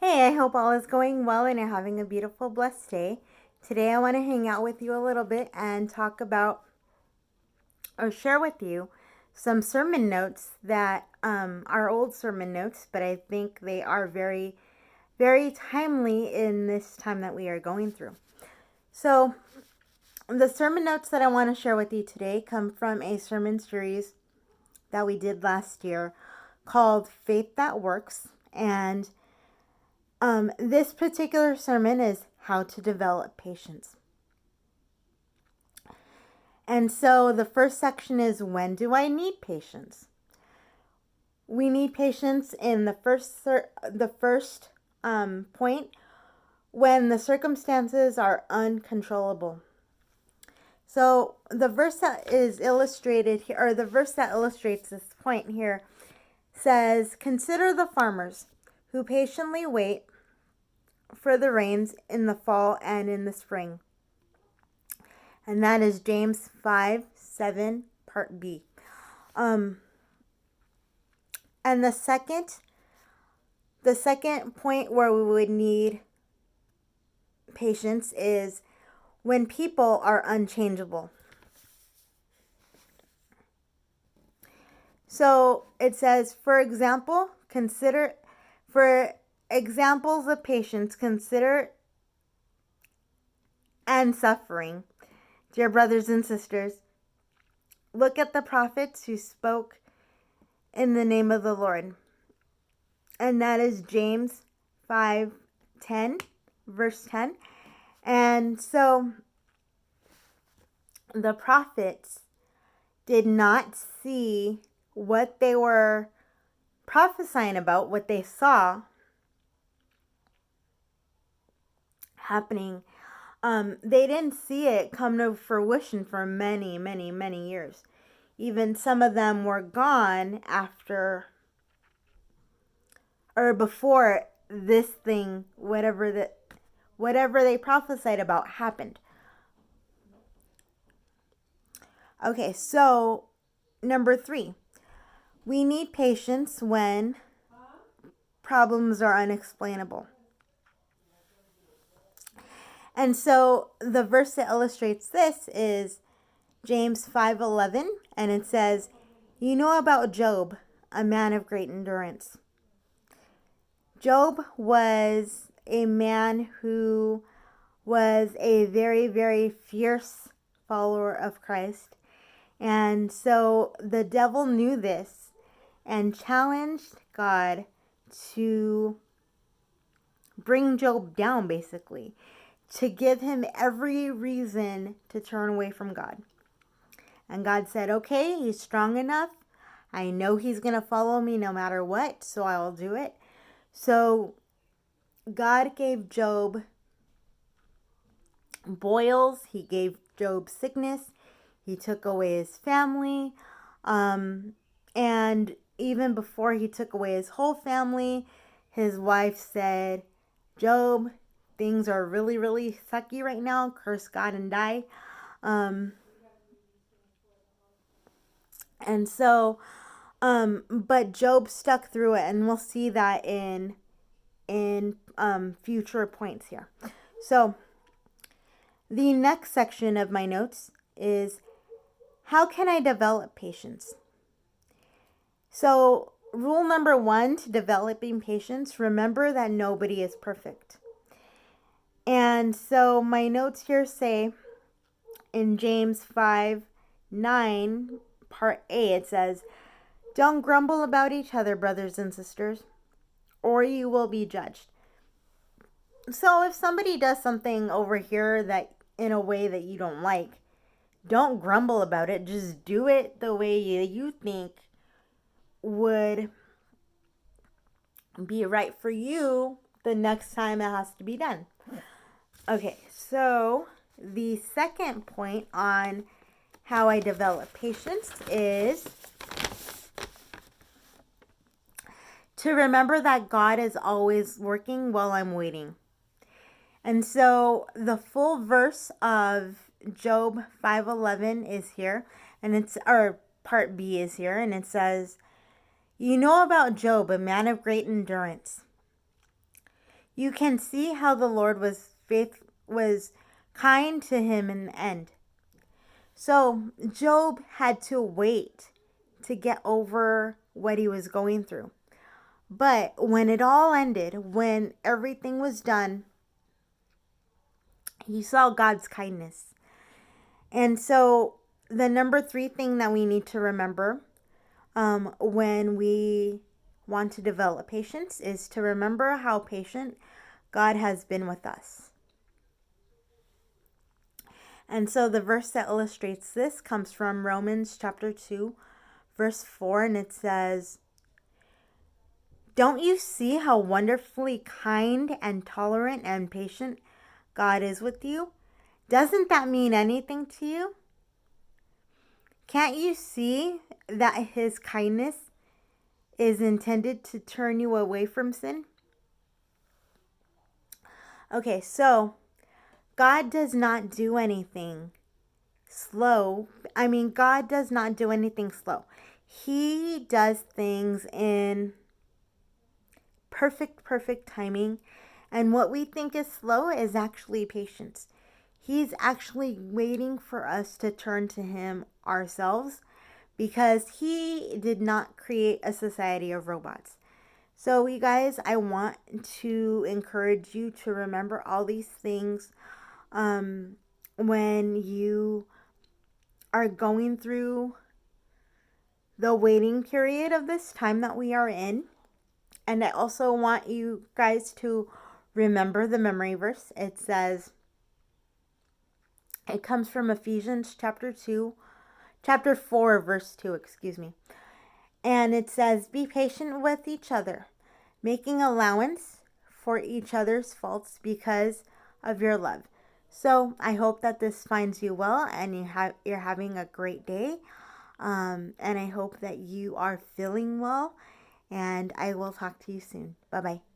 Hey, I hope all is going well and you're having a beautiful, blessed day. Today, I want to hang out with you a little bit and talk about or share with you some sermon notes that are old sermon notes, but I think they are very, very timely in this time that we are going through. So, the sermon notes that I want to share with you today come from a sermon series that we did last year called Faith That Works. And this particular sermon is how to develop patience. And so the first section is, when do I need patience? We need patience in the first point, when the circumstances are uncontrollable. So the verse that is illustrated here, or the verse that illustrates this point here, says, "Consider the farmers who patiently wait for the rains in the fall and in the spring." And that is James 5:7, part B. And the second point where we would need patience is when people are unchangeable. So it says, for example, for examples of patience, consider and suffering. Dear brothers and sisters, look at the prophets who spoke in the name of the Lord. And that is James 5:10, verse 10. And so the prophets did not see what they were prophesying about, what they saw happening. They didn't see it come to fruition for many, many, many years. Even some of them were gone after or before this thing, whatever they prophesied about, happened. Okay, so number 3, we need patience when problems are unexplainable. And so the verse that illustrates this is James 5:11, and it says, "You know about Job, a man of great endurance." Job was a man who was a very, very fierce follower of Christ. And so the devil knew this and challenged God to bring Job down, basically, to give him every reason to turn away from God. And God said, okay, he's strong enough. I know he's going to follow me no matter what, so I'll do it. So God gave Job boils. He gave Job sickness. He took away his family. And even before he took away his whole family, his wife said, "Job, things are really, really sucky right now. Curse God and die." And so, but Job stuck through it, and we'll see that in future points here. So, the next section of my notes is, how can I develop patience? So, rule number 1 to developing patience, remember that nobody is perfect. And so my notes here say in James 5:9, part A, it says, "Don't grumble about each other, brothers and sisters, or you will be judged." So if somebody does something over here that in a way that you don't like, don't grumble about it. Just do it the way you think would be right for you the next time it has to be done. Okay, so the second point on how I develop patience is to remember that God is always working while I'm waiting. And so the full verse of Job 5:11 is here, and part B is here, and it says, "You know about Job, a man of great endurance. you can see how the Lord was kind to him in the end. So Job had to wait to get over what he was going through. But when it all ended, when everything was done, he saw God's kindness. And so the number 3 thing that we need to remember when we want to develop patience is to remember how patient God has been with us. And so the verse that illustrates this comes from Romans chapter 2, verse 4, and it says, "Don't you see how wonderfully kind and tolerant and patient God is with you? Doesn't that mean anything to you? Can't you see that his kindness is intended to turn you away from sin?" Okay, so God does not do anything slow. God does not do anything slow. He does things in perfect timing. And what we think is slow is actually patience. He's actually waiting for us to turn to him ourselves because he did not create a society of robots. So, you guys, I want to encourage you to remember all these things when you are going through the waiting period of this time that we are in. And I also want you guys to remember the memory verse. It comes from Ephesians chapter 4, verse 2, excuse me. And it says, "Be patient with each other, making allowance for each other's faults because of your love." So I hope that this finds you well and you're having a great day. And I hope that you are feeling well. And I will talk to you soon. Bye bye.